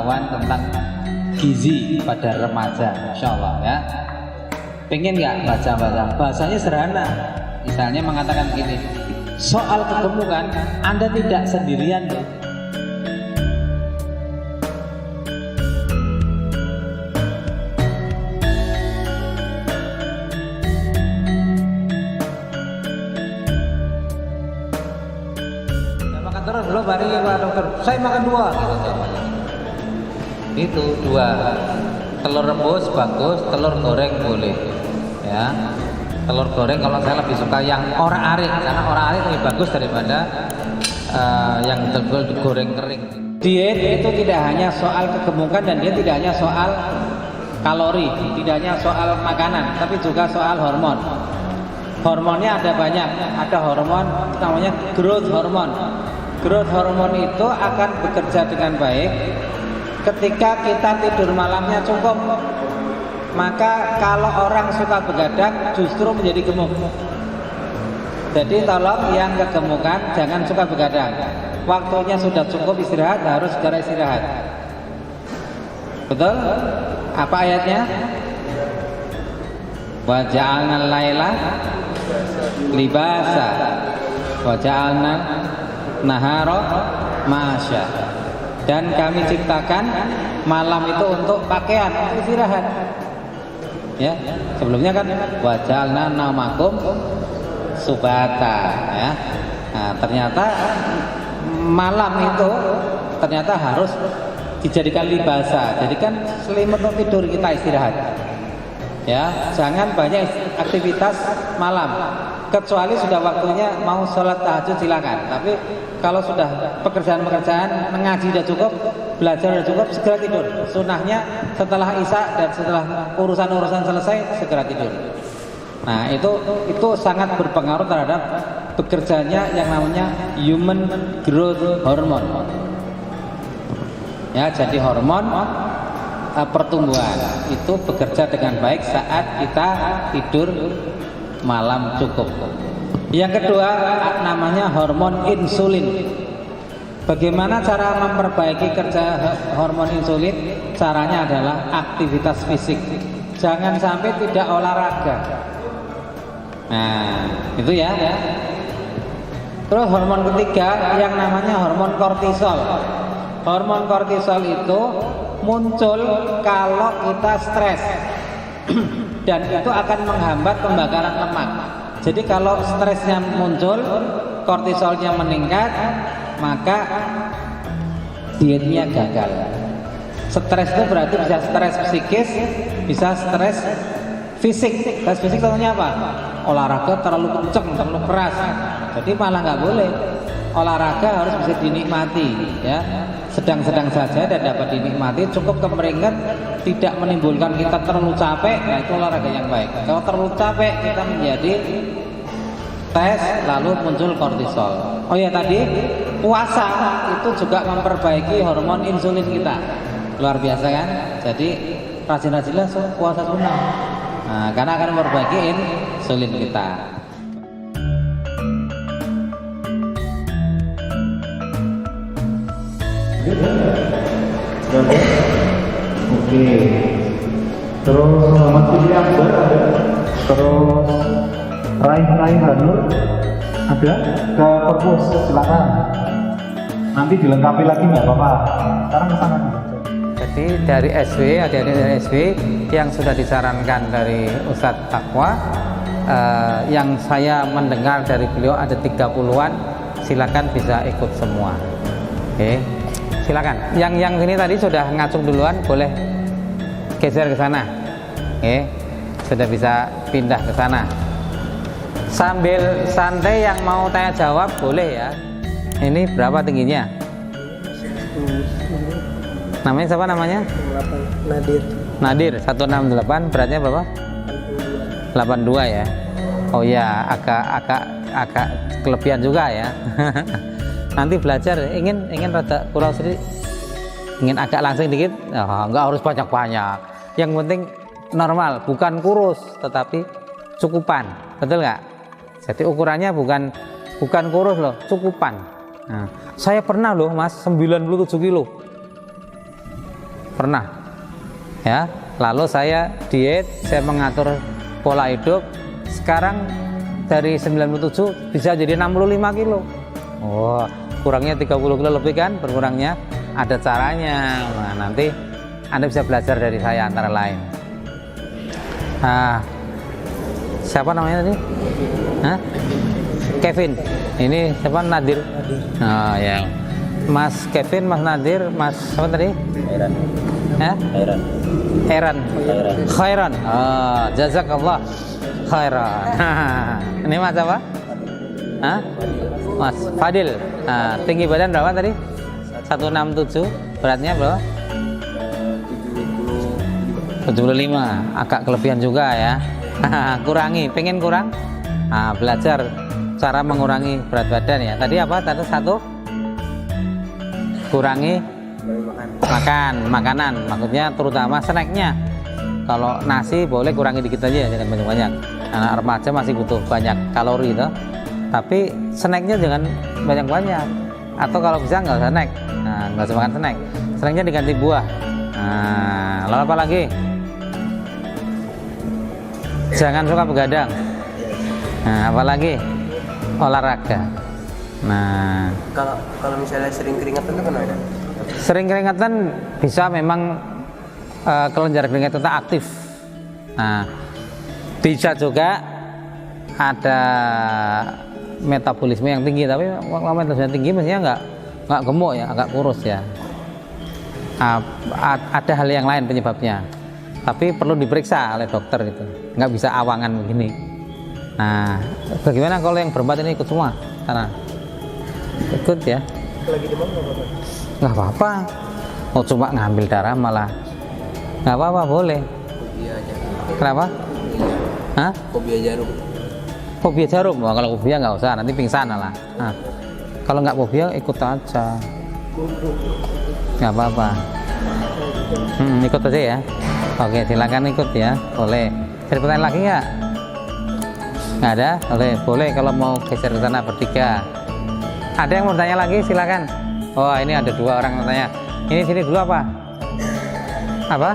pengetahuan tentang gizi pada remaja, insya Allah ya. Pengen nggak baca-baca? Bahasanya sederhana. Misalnya mengatakan gini, soal kegemukan Anda tidak sendirian loh. Makan terus belum hari Pak Dokter? Saya makan 2 gitu jawabannya. Itu 2. Telur rebus bagus, telur goreng boleh. Ya. Telur goreng kalau saya lebih suka yang orak-arik karena orak-arik lebih bagus daripada yang telur digoreng kering. Diet itu tidak hanya soal kegemukan dan dia tidak hanya soal kalori, tidak hanya soal makanan, tapi juga soal hormon. Hormonnya ada banyak, ada hormon namanya growth hormone. Growth hormone itu akan bekerja dengan baik ketika kita tidur malamnya cukup. Maka kalau orang suka begadang justru menjadi gemuk. Jadi tolong yang kegemukan jangan suka begadang. Waktunya sudah cukup istirahat, harus segera istirahat. Betul? Apa ayatnya? Wa ja'alnal laila libasa wa ja'alna nahara ma'asya. Dan kami ciptakan malam itu untuk pakaian, untuk istirahat. Ya, sebelumnya kan wa ja'alna naumakum subata ya. Nah, ternyata malam itu ternyata harus dijadikan libasa. Jadikan selimut untuk tidur kita istirahat. Ya, jangan banyak aktivitas malam. Kecuali sudah waktunya mau sholat tahajud silakan. Tapi kalau sudah pekerjaan-pekerjaan mengaji sudah cukup, belajar sudah cukup, segera tidur. Sunnahnya setelah isya dan setelah urusan-urusan selesai segera tidur. Nah itu sangat berpengaruh terhadap bekerjanya yang namanya human growth hormone. Ya, jadi hormon pertumbuhan itu bekerja dengan baik saat kita tidur malam cukup. Yang kedua namanya hormon insulin. Bagaimana cara memperbaiki kerja hormon insulin? Caranya adalah aktivitas fisik. Jangan sampai tidak olahraga. Nah, itu ya. Terus hormon ketiga yang namanya hormon kortisol. Hormon kortisol itu muncul kalau kita stres. Dan itu akan menghambat pembakaran lemak. Jadi kalau stresnya muncul, kortisolnya meningkat, maka dietnya gagal. Stres itu berarti bisa stres psikis, bisa stres fisik. Stres fisik contohnya apa? Olahraga terlalu kenceng, terlalu keras. Jadi malah nggak boleh. Olahraga harus bisa dinikmati, ya. Sedang-sedang saja dan dapat dinikmati, cukup kemeringat, tidak menimbulkan kita terlalu capek. Nah, itu olahraga yang baik. Kalau terlalu capek kita menjadi stres, lalu muncul kortisol. Oh ya, tadi puasa itu juga memperbaiki hormon insulin kita. Luar biasa kan? Jadi rajin-rajinlah puasa sunnah. Nah, karena akan memperbaiki insulin kita. Oke. Terus Muhammad Fitri Akbar ada. Terus Raih Hanur ada. Ke perpus silakan. Nanti dilengkapi lagi nggak apa-apa. Sekarang kesana. Jadi dari SW, adik-adik dari SW yang sudah disarankan dari Ustadz Taqwa, yang saya mendengar dari beliau ada 30-an, silakan bisa ikut semua. Oke. Silakan. Yang ini tadi sudah ngacung duluan, boleh geser ke sana. Oke. Sudah bisa pindah ke sana. Sambil santai yang mau tanya jawab boleh ya. Ini berapa tingginya? Namanya siapa namanya? Nadir. Nadir 168, beratnya berapa? 82 ya. Oh ya, agak kelebihan juga ya. Nanti belajar ingin rada kurang sedikit, ingin agak langsing dikit, enggak harus banyak-banyak. Yang penting normal, bukan kurus tetapi cukupan, betul nggak? Jadi ukurannya bukan kurus loh, cukupan. Nah, saya pernah loh mas 97 kilo. pernah. Ya, lalu saya diet, saya mengatur pola hidup. Sekarang dari 97 bisa jadi 65 kilo. Oh, kurangnya 30 kilo lebih kan, berkurangnya. Ada caranya. Nah, nanti Anda bisa belajar dari saya antara lain. Siapa namanya tadi? Kevin. Ini siapa? Nadir. Oh ya. Mas Kevin, Mas Nadir, Mas siapa tadi? Khairan. Jazakallah khairan. Ini Mas apa? Mas Fadil. Tinggi badan berapa tadi? 167. Beratnya berapa? 75. Agak kelebihan juga ya. Kurangi, pengen kurang? Belajar cara mengurangi berat badan ya. Tadi apa? Tadi satu, kurangi makanan, maksudnya terutama snacknya. Kalau nasi boleh kurangi dikit aja, jangan banyak-banyak. Anak remaja masih butuh banyak kalori toh. Tapi snacknya jangan banyak-banyak. Atau kalau bisa nggak usah snack, nggak usah makan snack. Snacknya diganti buah. Lalu apa lagi? Jangan suka begadang. Apalagi olahraga. Kalau misalnya sering keringatan itu kenapa? Sering keringatan bisa memang kelenjar keringat kita aktif. Bisa juga ada metabolisme yang tinggi, tapi kalau metabolisme tinggi mestinya nggak gemuk ya, agak kurus ya. Ada hal yang lain penyebabnya, tapi perlu diperiksa oleh dokter itu. Nggak bisa awangan begini. Bagaimana kalau yang berempat ini ikut semua? Karena ikut ya. Lagi demam Nggak apa-apa. Oh, coba ngambil darah malah. Nggak apa-apa, boleh. Fobia jarum. Kenapa? Fobia jarum. Fobia jarum? Wah, kalau fobia nggak usah, nanti pingsan lah. Kalau nggak fobia ikut aja. Nggak apa-apa. Ikut aja ya. Oke, silakan ikut ya. Boleh. Ada pertanyaan lagi nggak? Nggak ada? Boleh kalau mau geser ke sana bertiga. Ada yang mau tanya lagi? Silakan. Oh, ini ada dua orang yang tanya. Ini sini dulu apa? Apa?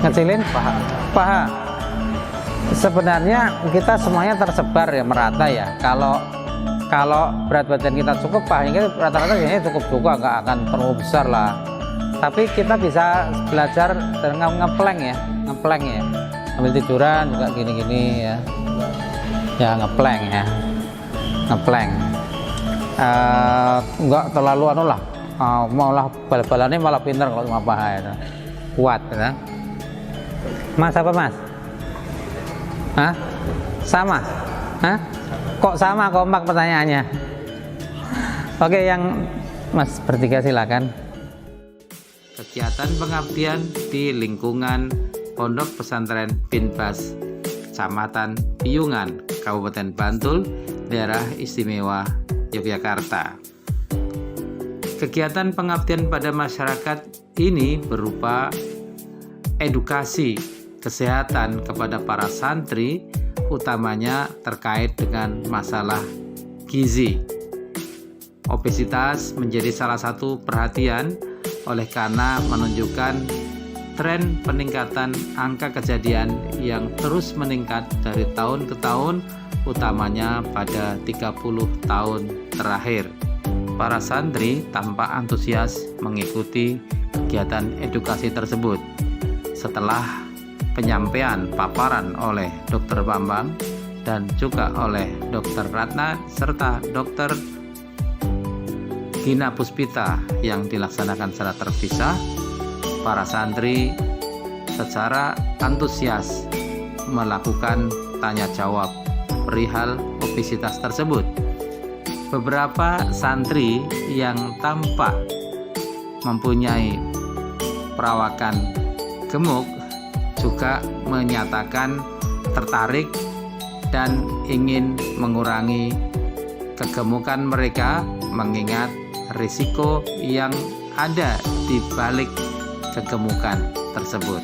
Ngecilin? Paha. Sebenarnya kita semuanya tersebar ya, merata ya. Kalau berat badan kita cukup, pahanya rata-rata cukup juga, nggak akan terlalu besar lah. Tapi kita bisa belajar dengan ngeplank ya, ambil tiduran juga gini-gini ya. Ya ngeplank ya, nggak terlalu malah bal-balannya malah pinter kalau cuma paha ya. Kuat ya. Mas apa Mas? Sama? Kok sama kompak pertanyaannya? Oke, yang Mas bertiga silakan. Kegiatan pengabdian di lingkungan Pondok Pesantren Binbas, Kecamatan Piyungan, Kabupaten Bantul, Daerah Istimewa Yogyakarta. Kegiatan pengabdian pada masyarakat ini berupa edukasi kesehatan kepada para santri, utamanya terkait dengan masalah gizi. Obesitas menjadi salah satu perhatian oleh karena menunjukkan tren peningkatan angka kejadian yang terus meningkat dari tahun ke tahun, utamanya pada 30 tahun terakhir. Para santri tampak antusias mengikuti kegiatan edukasi tersebut. Setelah penyampaian paparan oleh Dr. Bambang dan juga oleh Dr. Ratna serta Dr. Gina Puspita yang dilaksanakan secara terpisah, para santri secara antusias melakukan tanya jawab perihal obesitas tersebut. Beberapa santri yang tampak mempunyai perawakan gemuk juga menyatakan tertarik dan ingin mengurangi kegemukan mereka mengingat risiko yang ada di balik kegemukan tersebut.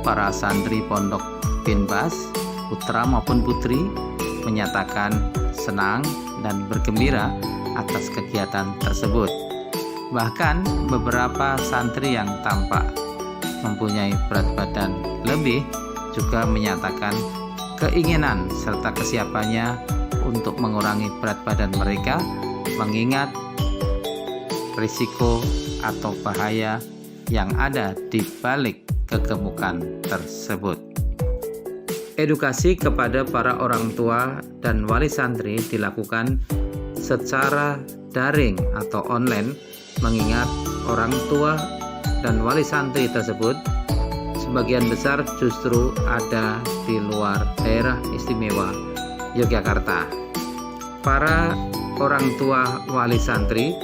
Para santri Pondok Binbas, putra maupun putri, menyatakan senang dan bergembira atas kegiatan tersebut. Bahkan beberapa santri yang tampak mempunyai berat badan lebih juga menyatakan keinginan serta kesiapannya untuk mengurangi berat badan mereka, mengingat risiko atau bahaya yang ada di balik kegemukan tersebut. Edukasi kepada para orang tua dan wali santri dilakukan secara daring atau online, mengingat orang tua dan wali santri tersebut sebagian besar justru ada di luar daerah istimewa Yogyakarta. Para orang tua wali santri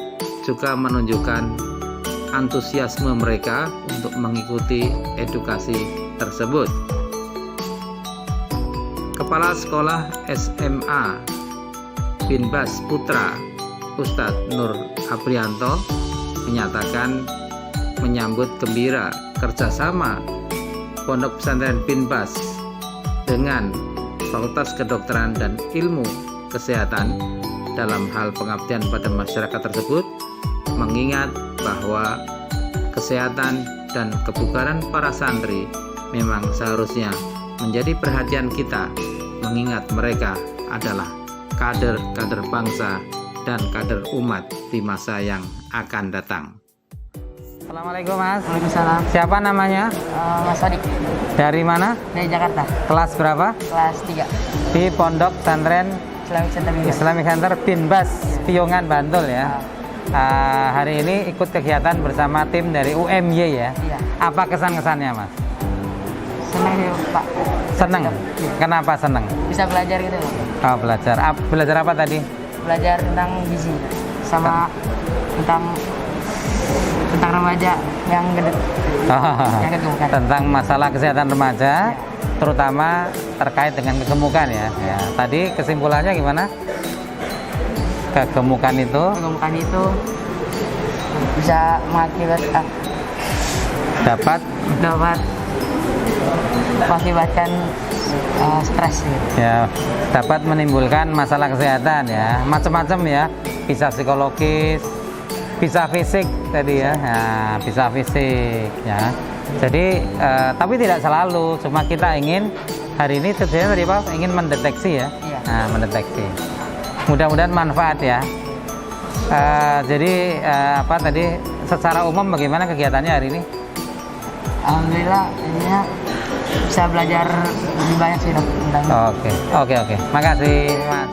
juga menunjukkan antusiasme mereka untuk mengikuti edukasi tersebut. Kepala Sekolah SMA Binbas Putra Ustadz Nur Aprianto menyatakan menyambut gembira kerjasama Pondok Pesantren Binbas dengan Fakultas Kedokteran dan Ilmu Kesehatan dalam hal pengabdian pada masyarakat tersebut, mengingat bahwa kesehatan dan kebugaran para santri memang seharusnya menjadi perhatian kita, mengingat mereka adalah kader-kader bangsa dan kader umat di masa yang akan datang. Assalamualaikum Mas. Waalaikumsalam. Siapa namanya? Mas Sodik Dari mana? dari Jakarta, Kelas berapa? kelas 3 Di Pondok Pesantren Islamic Center Binbas. Islamic Center Binbas, Piyungan, Bantul ya. Hari ini ikut kegiatan bersama tim dari UMY ya. Iya. Apa kesan-kesannya Mas? Senang sih Pak, Seneng? Iya. Kenapa seneng? bisa belajar gitu. Oh, belajar. Belajar apa tadi? Belajar tentang gizi sama tentang remaja yang gede. Yang kegemukan. Tentang masalah kesehatan remaja, terutama terkait dengan kegemukan ya. Ya. Tadi kesimpulannya gimana? Kegemukan itu Kegemukan itu bisa mengakibatkan dapat mengakibatkan stres gitu. ya dapat menimbulkan masalah kesehatan ya, macam-macam ya, bisa psikologis, bisa fisik tadi ya, nah, bisa fisik ya. Jadi tapi tidak selalu, cuma kita ingin hari ini tujuannya tadi Pak, ingin mendeteksi ya. Iya. Nah, mendeteksi. Mudah-mudahan manfaat ya. Jadi apa tadi secara umum bagaimana kegiatannya hari ini? Alhamdulillah jadinya bisa belajar lebih banyak sih tentang Oke. Makasih Mas.